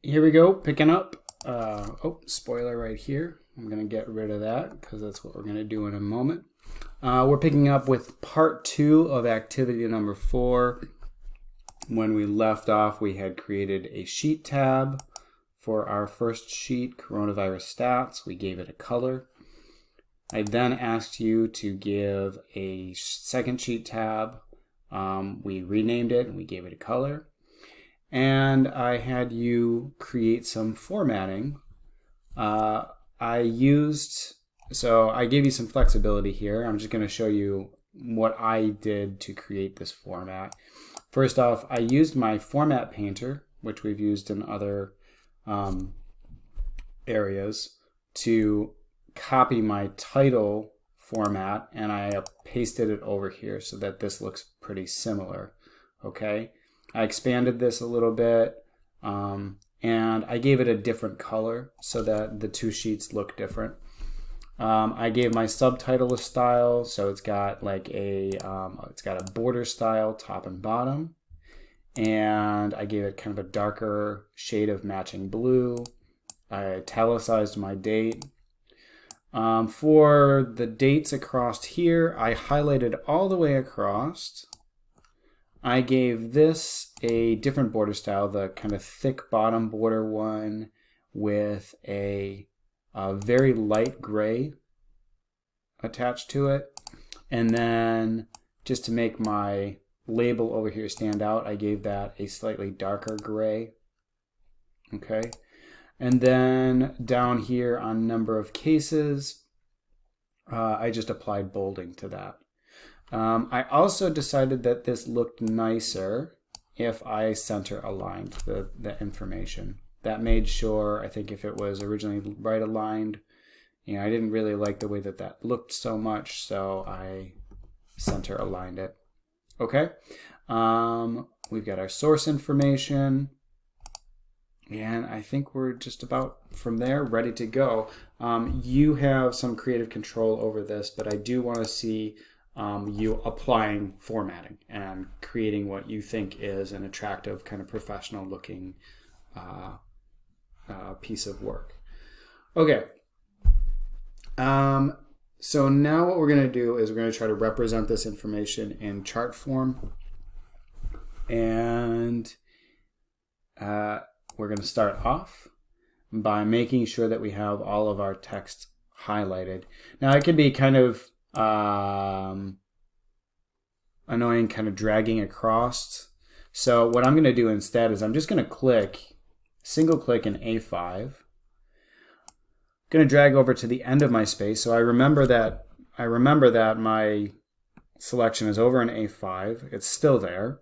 here we go, picking up. Oh, spoiler right here. I'm going to get rid of that because that's what we're going to do in a moment. We're picking up with part 2 of activity number 4. When we left off, we had created a sheet tab for our first sheet, coronavirus stats. We gave it a color. I then asked you to give a second sheet tab. We renamed it and we gave it a color. And I had you create some formatting. So I gave you some flexibility here. I'm just going to show you what I did to create this format. First off, I used my format painter, which we've used in other areas, to copy my title format, and I pasted it over here so that this looks pretty similar. Okay, I expanded this a little bit, and I gave it a different color so that the two sheets look different. I gave my subtitle a style, so it's got like it's got a border style top and bottom, and I gave it kind of a darker shade of matching blue. I italicized my date. For the dates across here, I highlighted all the way across. I gave this a different border style, the kind of thick bottom border one with a very light gray attached to it. And then just to make my label over here stand out, I gave that a slightly darker gray. Okay. And then down here on number of cases, I just applied bolding to that. I also decided that this looked nicer if I center aligned the information. That made sure, I think if it was originally right aligned, I didn't really like the way that looked so much, so I center aligned it. Okay, we've got our source information. And I think we're just about from there ready to go. You have some creative control over this, but I do want to see you applying formatting and creating what you think is an attractive, kind of professional looking piece of work. Okay. So now what we're going to do is we're going to try to represent this information in chart form. And we're going to start off by making sure that we have all of our text highlighted. Now it can be kind of annoying, kind of dragging across. So what I'm going to do instead is I'm just going to single click in A5. I'm going to drag over to the end of my space. So I remember that my selection is over in A5. It's still there.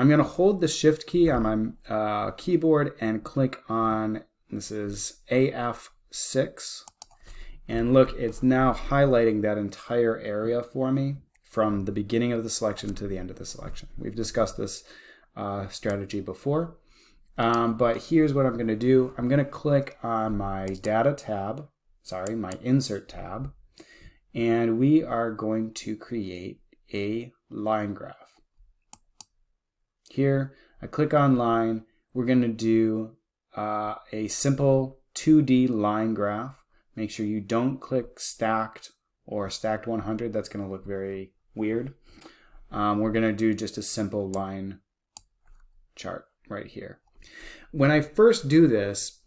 I'm going to hold the Shift key on my keyboard and click on, this is AF6. And look, it's now highlighting that entire area for me from the beginning of the selection to the end of the selection. We've discussed this strategy before. But here's what I'm going to do. I'm going to click on my my Insert tab. And we are going to create a line graph. Here, I click on line. We're going to do a simple 2D line graph. Make sure you don't click stacked or stacked 100. That's going to look very weird. We're going to do just a simple line chart right here. When I first do this,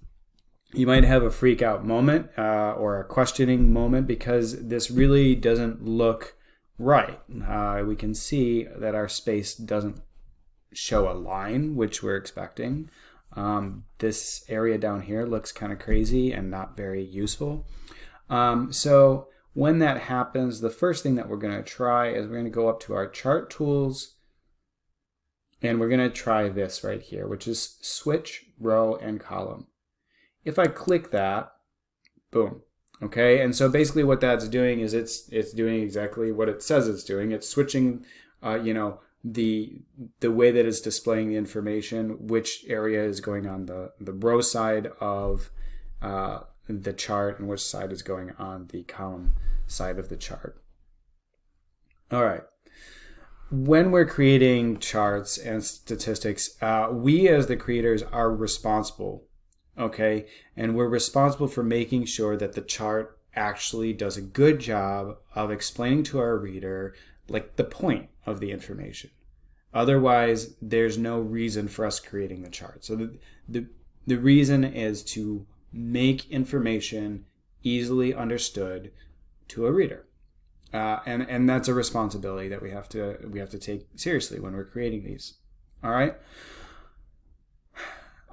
you might have a freak out moment or a questioning moment because this really doesn't look right. We can see that our space doesn't show a line, which we're expecting. This area down here looks kind of crazy and not very useful. So when that happens, the first thing that we're going to try is we're going to go up to our chart tools and we're going to try this right here, which is switch row and column. If I click that, boom. Okay, and so basically what that's doing is it's doing exactly what it says it's doing. It's switching, the way that it's displaying the information, which area is going on the row side of the chart and which side is going on the column side of the chart. All right. When we're creating charts and statistics, we as the creators are responsible okay? And we're responsible for making sure that the chart actually does a good job of explaining to our reader like the point of the information. Otherwise, there's no reason for us creating the chart. So the reason is to make information easily understood to a reader. And that's a responsibility that we have to take seriously when we're creating these. All right.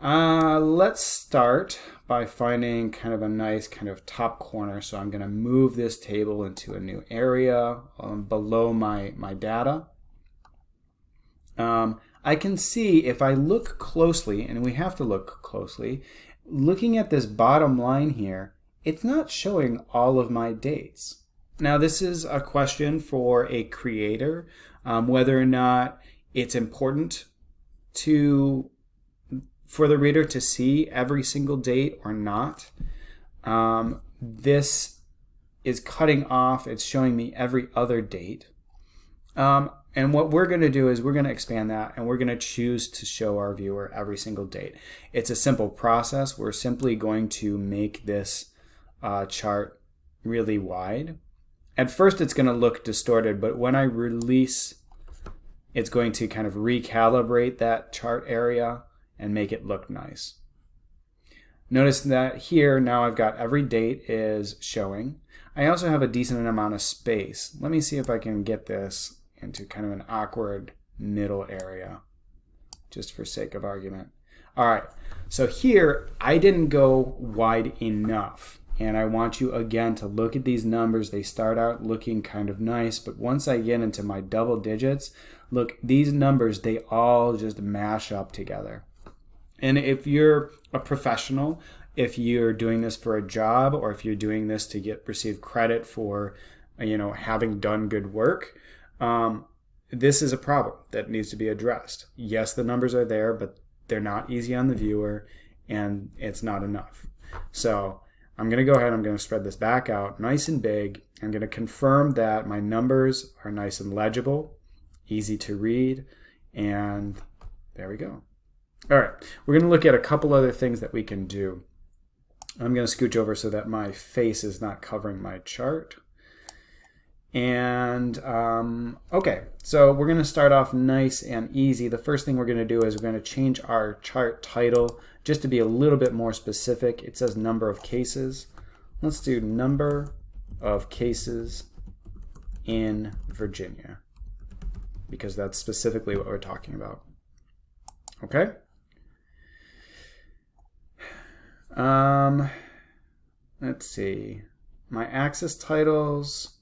Let's start by finding kind of a nice kind of top corner. So I'm going to move this table into a new area below my data. I can see if I look closely, and we have to look closely, looking at this bottom line here, it's not showing all of my dates. Now this is a question for a creator, whether or not it's important for the reader to see every single date or not. This is cutting off, it's showing me every other date. And what we're going to do is we're going to expand that, and we're going to choose to show our viewer every single date. It's a simple process. We're simply going to make this chart really wide. At first it's going to look distorted, but when I release, it's going to kind of recalibrate that chart area and make it look nice. Notice that here now I've got every date is showing. I also have a decent amount of space. Let me see if I can get this into kind of an awkward middle area, just for sake of argument. All right, so here I didn't go wide enough, and I want you again to look at these numbers. They start out looking kind of nice, but once I get into my double digits, look, these numbers, they all just mash up together. And if you're a professional, if you're doing this for a job, or if you're doing this to receive credit for, having done good work, this is a problem that needs to be addressed. Yes, the numbers are there, but they're not easy on the viewer, and it's not enough. So I'm going to go ahead, I'm going to spread this back out nice and big. I'm going to confirm that my numbers are nice and legible, easy to read, and there we go. All right, we're going to look at a couple other things that we can do. I'm going to scooch over so that my face is not covering my chart. And okay, so we're going to start off nice and easy. The first thing we're going to do is we're going to change our chart title just to be a little bit more specific. It says number of cases. Let's do number of cases in Virginia, because that's specifically what we're talking about. Okay. Let's see. My axis titles.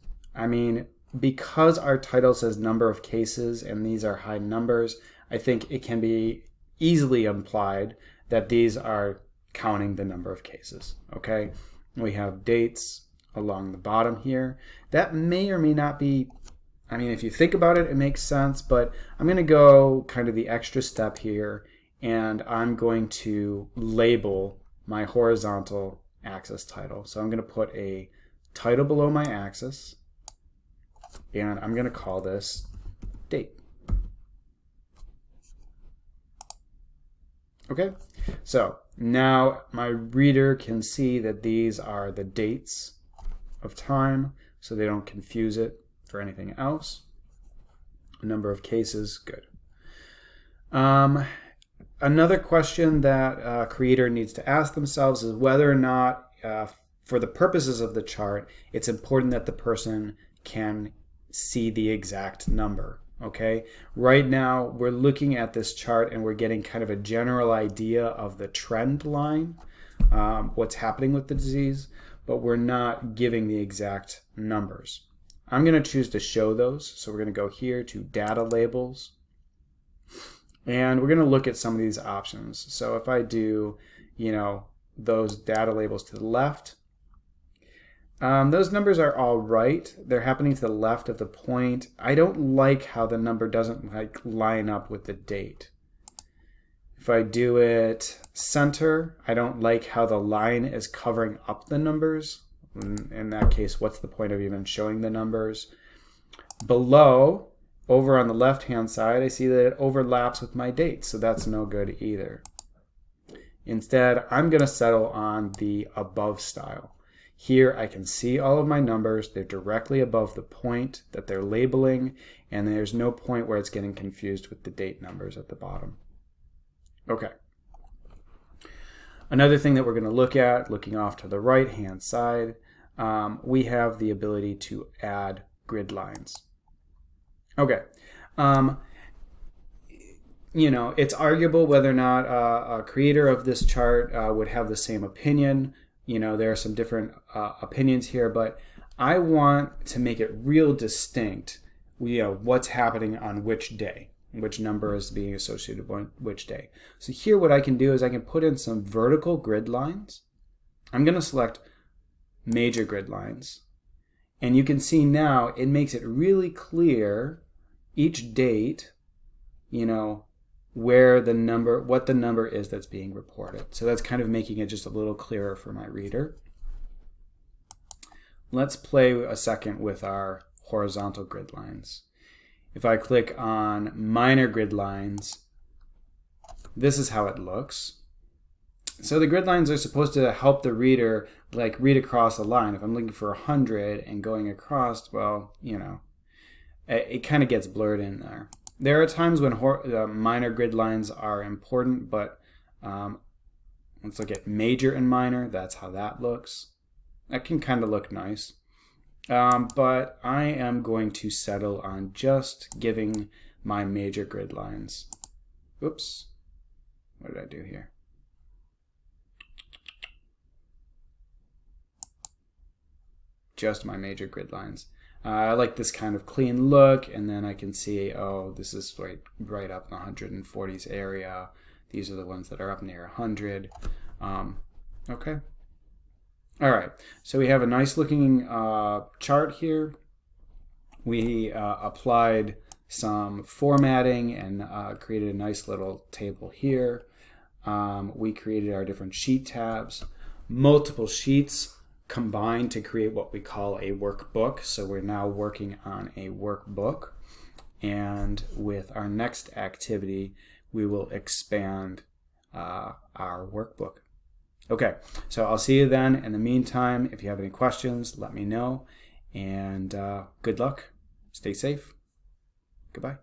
Because our title says number of cases and these are high numbers, I think it can be easily implied that these are counting the number of cases, okay? We have dates along the bottom here. That may or may not be, if you think about it, it makes sense, but I'm going to go kind of the extra step here, and I'm going to label my horizontal axis title. So I'm going to put a title below my axis, and I'm going to call this date. Okay, so now my reader can see that these are the dates of time, so they don't confuse it for anything else. Number of cases, good. Another question that a creator needs to ask themselves is whether or not, for the purposes of the chart, it's important that the person can see the exact number. Okay, right now we're looking at this chart and we're getting kind of a general idea of the trend line, what's happening with the disease, but we're not giving the exact numbers. I'm going to choose to show those, so we're going to go here to data labels, and we're going to look at some of these options. So if I do, those data labels to the left, those numbers are all right. They're happening to the left of the point. I don't like how the number doesn't line up with the date. If I do it center, I don't like how the line is covering up the numbers. In that case, what's the point of even showing the numbers? Below, over on the left-hand side, I see that it overlaps with my dates, so that's no good either. Instead, I'm going to settle on the above style. Here I can see all of my numbers. They're directly above the point that they're labeling, and there's no point where it's getting confused with the date numbers at the bottom. Okay. Another thing that we're going to look at, looking off to the right-hand side, we have the ability to add grid lines. Okay. You know, it's arguable whether or not a creator of this chart would have the same opinion. You know, there are some different opinions here, but I want to make it real distinct, you know, what's happening on which day, which number is being associated with which day. So here what I can do is I can put in some vertical grid lines. I'm going to select major grid lines. And you can see now it makes it really clear each date, you know, where the number, what the number is that's being reported. So that's kind of making it just a little clearer for my reader. Let's play a second with our horizontal grid lines. If I click on minor grid lines, this is how it looks. So the grid lines are supposed to help the reader like read across a line. If I'm looking for 100 and going across, well, you know, it kind of gets blurred in there. There are times when minor grid lines are important, but let's look at major and minor. That's how that looks. That can kind of look nice. But I am going to settle on just giving my major grid lines. Oops. What did I do here? Just my major grid lines. I like this kind of clean look, and then I can see, oh, this is right up in the 140s area. These are the ones that are up near 100. Okay. All right, so we have a nice looking chart here. We applied some formatting and created a nice little table here. We created our different sheet tabs, multiple sheets combined to create what we call a workbook. So we're now working on a workbook. And with our next activity, we will expand our workbook. Okay, so I'll see you then. In the meantime, if you have any questions, let me know. And good luck. Stay safe. Goodbye.